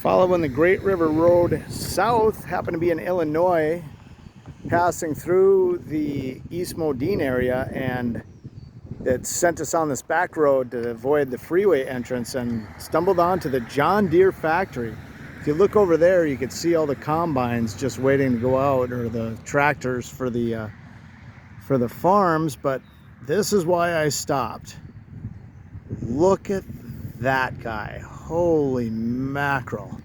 Following the Great River Road south, happened to be in Illinois, passing through the East Modine area, and it sent us on this back road to avoid the freeway entrance and stumbled onto the John Deere factory. If you look over there, you can see all the combines just waiting to go out, or the tractors for the farms. But this is why I stopped. Look at that guy. Holy mackerel.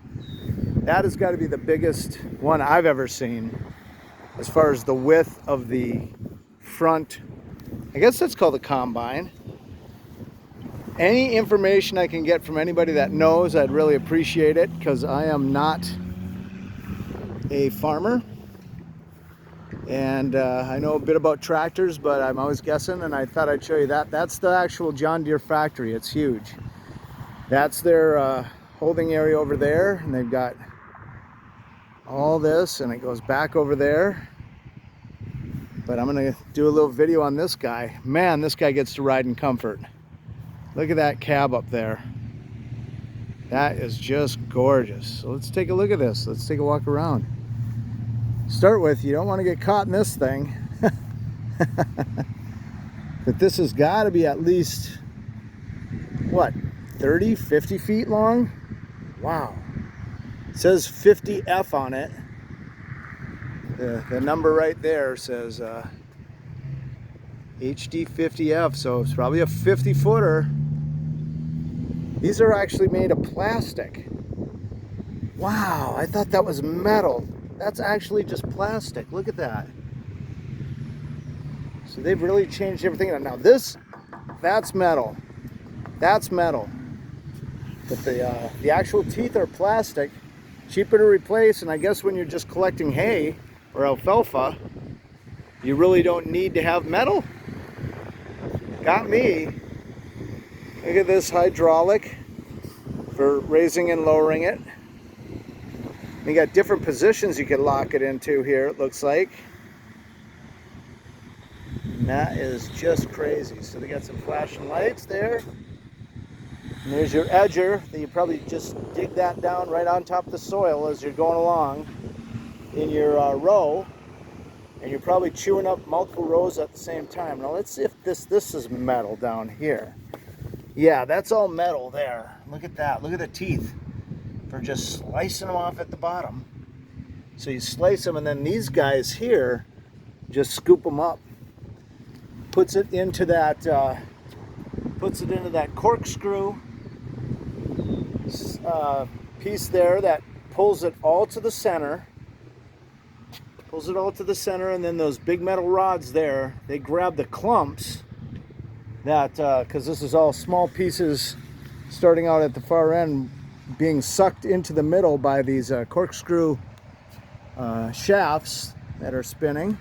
That has got to be the biggest one I've ever seen as far as the width of the front. I guess that's called a combine. Any information I can get from anybody that knows, I'd really appreciate it, because I am not a farmer. And I know a bit about tractors, but I'm always guessing, and I thought I'd show you that. That's the actual John Deere factory. It's huge. That's their holding area over there, and they've got all this, and it goes back over there. But I'm gonna do a little video on this guy. Man, this guy gets to ride in comfort. Look at that cab up there. That is just gorgeous. So let's take a look at this. Let's take a walk around. Start with, you don't want to get caught in this thing. But this has got to be at least, what, 30, 50 feet long? Wow. It says 50F on it. The number right there says HD 50F, so it's probably a 50-footer. These are actually made of plastic. Wow, I thought that was metal. That's actually just plastic. Look at that. So they've really changed everything. Now that's metal. That's metal. But the actual teeth are plastic, cheaper to replace. And I guess when you're just collecting hay or alfalfa, you really don't need to have metal. Got me. Look at this hydraulic for raising and lowering it. You got different positions you can lock it into here, it looks like. And that is just crazy. So they got some flashing lights there. And there's your edger. Then you probably just dig that down right on top of the soil as you're going along in your row. And you're probably chewing up multiple rows at the same time. Now let's see if this is metal down here. Yeah, that's all metal there. Look at that. Look at the teeth. For just slicing them off at the bottom. So you slice them, and then these guys here just scoop them up. Puts it into that corkscrew piece there that pulls it all to the center. Pulls it all to the center, and then those big metal rods there, they grab the clumps that, because this is all small pieces starting out at the far end, being sucked into the middle by these corkscrew shafts that are spinning.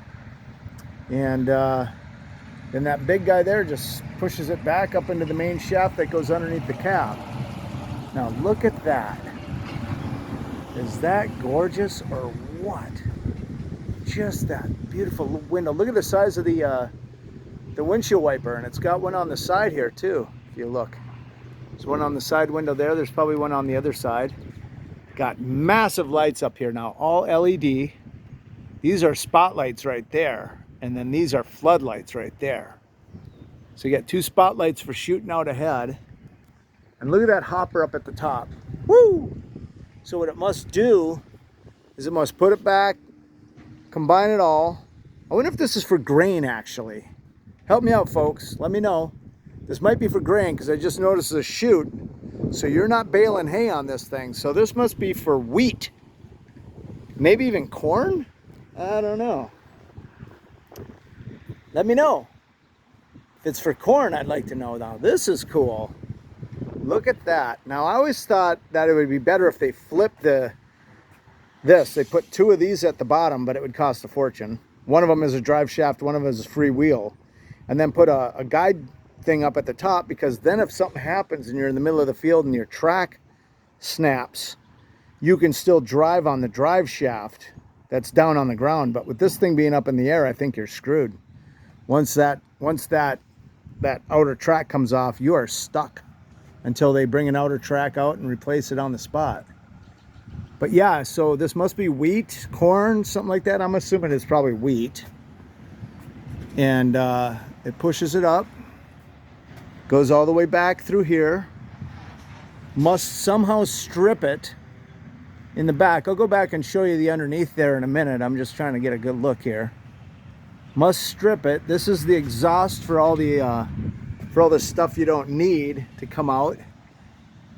And then that big guy there just pushes it back up into the main shaft that goes underneath the cab. Now look at that. Is that gorgeous or what? Just that beautiful window. Look at the size of the windshield wiper, and it's got one on the side here too, if you look. There's one on the side window there. There's probably one on the other side. Got massive lights up here now, all LED. These are spotlights right there. And then these are floodlights right there. So you got two spotlights for shooting out ahead. And look at that hopper up at the top. Woo! So what it must do is it must put it back, combine it all. I wonder if this is for grain actually. Help me out, folks. Let me know. This might be for grain, because I just noticed a chute. So you're not baling hay on this thing. So this must be for wheat. Maybe even corn? I don't know. Let me know. If it's for corn, I'd like to know now. This is cool. Look at that. Now, I always thought that it would be better if they flipped this. They put two of these at the bottom, but it would cost a fortune. One of them is a drive shaft, one of them is a free wheel. And then put a guide thing up at the top, because then if something happens and you're in the middle of the field and your track snaps, you can still drive on the drive shaft that's down on the ground. But with this thing being up in the air, I think you're screwed. Once that outer track comes off, you are stuck until they bring an outer track out and replace it on the spot. But yeah, so this must be wheat, corn, something like that. I'm assuming it's probably wheat. And it pushes it up, goes all the way back through here, must somehow strip it in the back. I'll go back and show you the underneath there in a minute. I'm just trying to get a good look here. Must strip it. This is the exhaust for all the stuff you don't need to come out.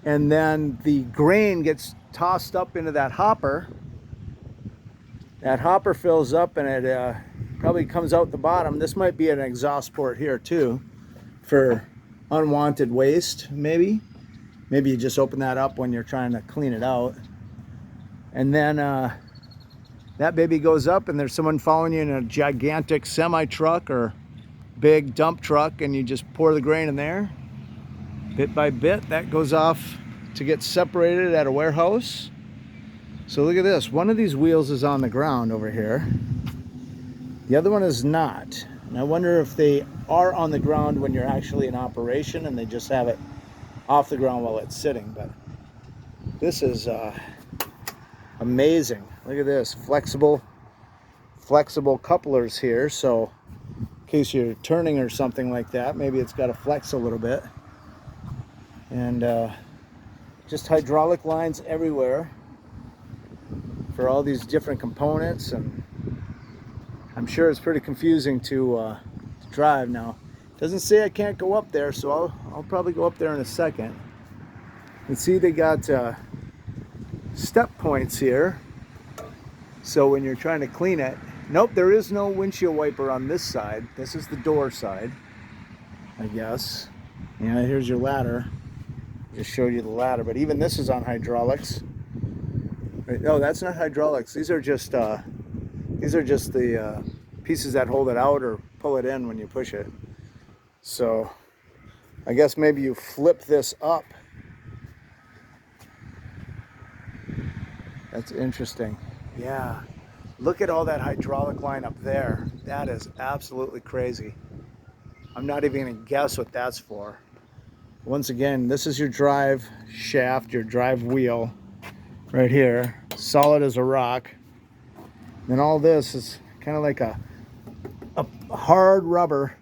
And then the grain gets tossed up into that hopper. That hopper fills up and it probably comes out the bottom. This might be an exhaust port here too for unwanted waste, maybe. Maybe you just open that up when you're trying to clean it out. And then that baby goes up and there's someone following you in a gigantic semi truck or big dump truck, and you just pour the grain in there. Bit by bit, that goes off to get separated at a warehouse. So look at this. One of these wheels is on the ground over here. The other one is not. And I wonder if they are on the ground when you're actually in operation and they just have it off the ground while it's sitting. But this is amazing. Look at this. Flexible couplers here. So in case you're turning or something like that, maybe it's got to flex a little bit. And just hydraulic lines everywhere for all these different components, and I'm sure it's pretty confusing to drive now. Doesn't say I can't go up there, so I'll probably go up there in a second. You see they got step points here, so when you're trying to clean it, nope, there is no windshield wiper on this side. This is the door side, I guess. Yeah, here's your ladder. Just showed you the ladder, but even this is on hydraulics. No, that's not hydraulics. These are just the pieces that hold it out or pull it in when you push it. So I guess maybe you flip this up. That's interesting. Yeah, look at all that hydraulic line up there. That is absolutely crazy. I'm not even gonna guess what that's for. Once again, this is your drive shaft, your drive wheel right here, solid as a rock. And all this is kind of like a hard rubber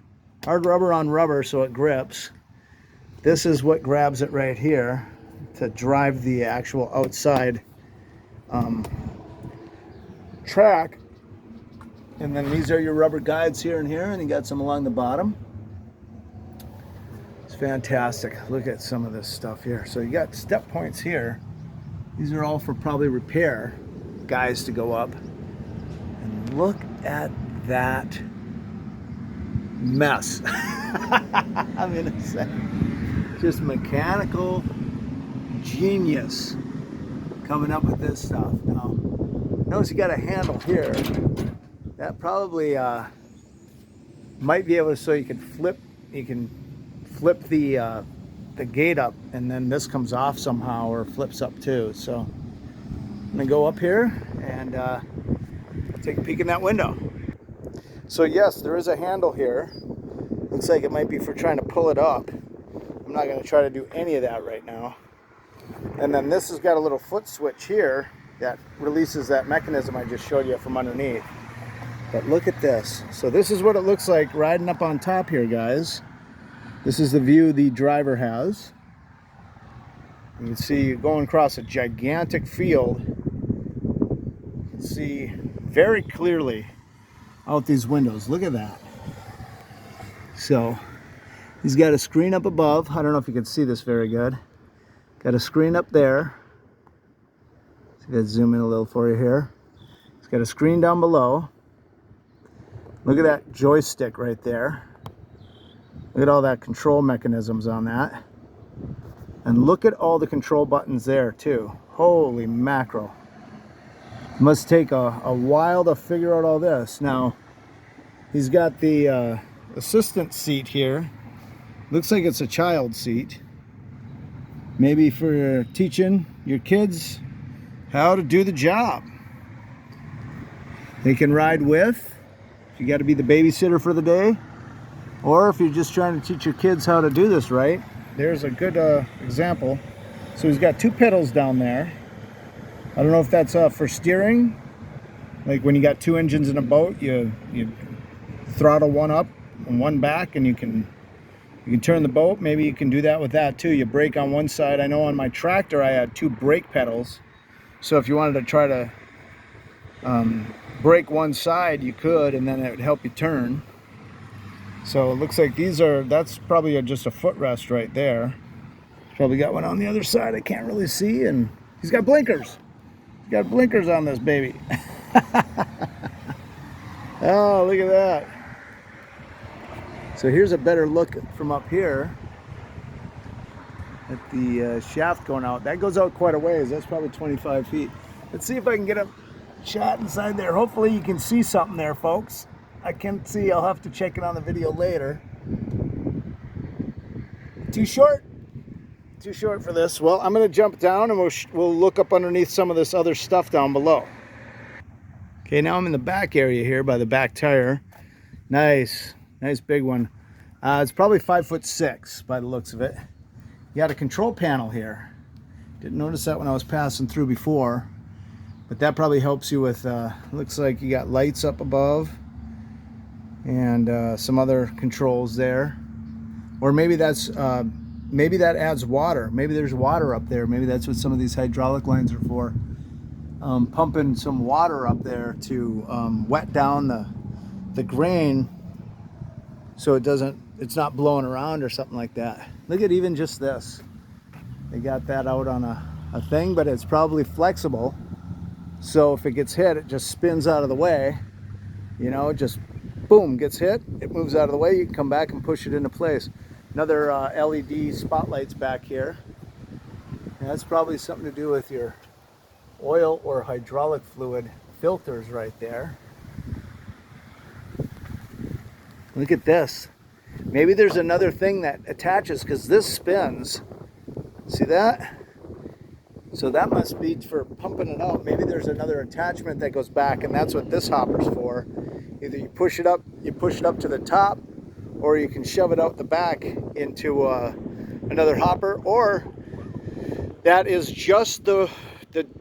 on rubber, so it grips. This is what grabs it right here to drive the actual outside track. And then these are your rubber guides here and here, and you got some along the bottom. Fantastic. Look at some of this stuff here. So you got step points here. These are all for probably repair guys to go up. And look at that mess. I'm gonna say just mechanical genius coming up with this stuff. Now notice you got a handle here that probably might be able to, so you can flip the gate up, and then this comes off somehow or flips up too. So I'm gonna go up here and take a peek in that window. So yes, there is a handle here. Looks like it might be for trying to pull it up. I'm not gonna try to do any of that right now. And then this has got a little foot switch here that releases that mechanism I just showed you from underneath. But look at this. So this is what it looks like riding up on top here, guys. This is the view the driver has. You can see you're going across a gigantic field. You can see very clearly out these windows. Look at that. So he's got a screen up above. I don't know if you can see this very good. Got a screen up there. So I'm gonna zoom in a little for you here. It's got a screen down below. Look at that joystick right there. Look at all that control mechanisms on that. And look at all the control buttons there too. Holy mackerel. Must take a while to figure out all this. Now, he's got the assistant seat here. Looks like it's a child seat. Maybe for teaching your kids how to do the job. They can ride with, if you got to be the babysitter for the day. Or if you're just trying to teach your kids how to do this right, there's a good example. So he's got two pedals down there. I don't know if that's for steering. Like when you got two engines in a boat, you throttle one up and one back, and you can turn the boat. Maybe you can do that with that too. You brake on one side. I know on my tractor I had two brake pedals, so if you wanted to try to brake one side, you could, and then it would help you turn. So it looks like that's probably just a footrest right there. Probably got one on the other side I can't really see, and he's got blinkers. He's got blinkers on this baby. Oh, look at that. So here's a better look from up here at the shaft going out. That goes out quite a ways. That's probably 25 feet. Let's see if I can get a shot inside there. Hopefully you can see something there, folks. I can't see. I'll have to check it on the video later. Too short? Too short for this. Well, I'm going to jump down and we'll look up underneath some of this other stuff down below. Okay, now I'm in the back area here by the back tire. Nice big one. It's probably 5'6" by the looks of it. You got a control panel here. Didn't notice that when I was passing through before, but that probably helps you with, looks like you got lights up above and some other controls there. Or maybe that's, maybe that adds water. Maybe there's water up there. Maybe that's what some of these hydraulic lines are for. Pumping some water up there to wet down the grain so it's not blowing around or something like that. Look at even just this. They got that out on a thing, but it's probably flexible. So if it gets hit, it just spins out of the way. You know, just boom, gets hit, it moves out of the way. You can come back and push it into place. Another LED spotlights back here. And that's probably something to do with your oil or hydraulic fluid filters right there. Look at this. Maybe there's another thing that attaches because this spins. See that? So that must be for pumping it out. Maybe there's another attachment that goes back, and that's what this hopper's for. Either you push it up to the top, or you can shove it out the back into another hopper, or that is just the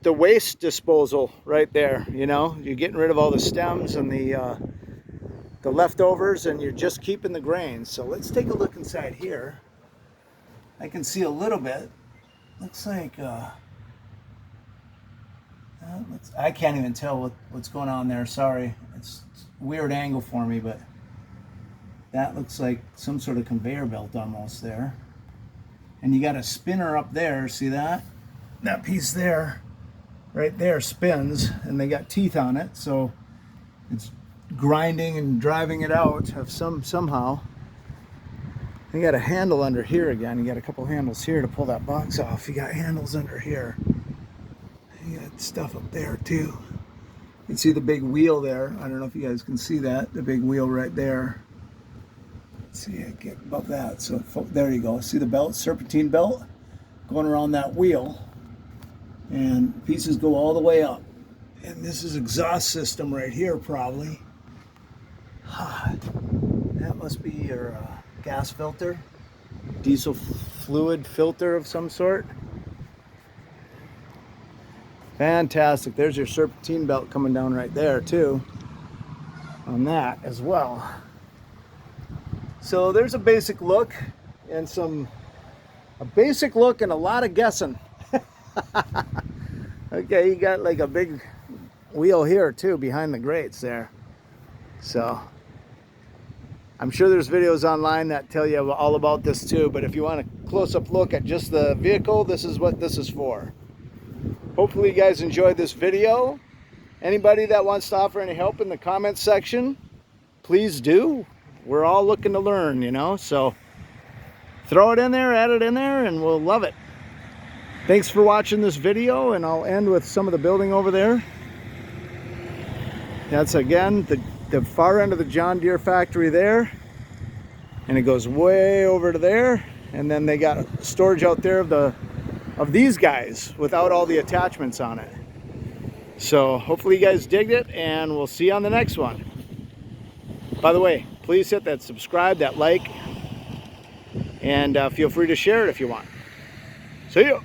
waste disposal right there. You know, you're getting rid of all the stems and the leftovers, and you're just keeping the grain. So let's take a look inside here. I can see a little bit. Looks like I can't even tell what's going on there. Sorry, it's a weird angle for me, but that looks like some sort of conveyor belt almost there. And you got a spinner up there. See that? That piece there, right there, spins, and they got teeth on it, so it's grinding and driving it out of somehow. You got a handle under here again. You got a couple handles here to pull that box off. You got handles under here. You got stuff up there too. You can see the big wheel there. I don't know if you guys can see that. The big wheel right there. Let's see, I get above that. So there you go. See the belt, serpentine belt going around that wheel. And pieces go all the way up. And this is exhaust system right here probably. That must be your gas filter, diesel fluid filter of some sort. Fantastic. There's your serpentine belt coming down right there too on that as well. So there's a basic look and a lot of guessing. Okay, you got like a big wheel here too behind the grates there. So I'm sure there's videos online that tell you all about this too, but if you want a close-up look at just the vehicle, this is what this is for. Hopefully you guys enjoyed this video. Anybody that wants to offer any help in the comments section, please do. We're all looking to learn, you know, so throw it in there, add it in there, and we'll love it. Thanks for watching this video, and I'll end with some of the building over there. That's again the far end of the John Deere factory there, and it goes way over to there, and then they got storage out there of these guys without all the attachments on it. So hopefully you guys digged it, and we'll see you on the next one. By the way, please hit that subscribe, that like, and feel free to share it if you want. See you.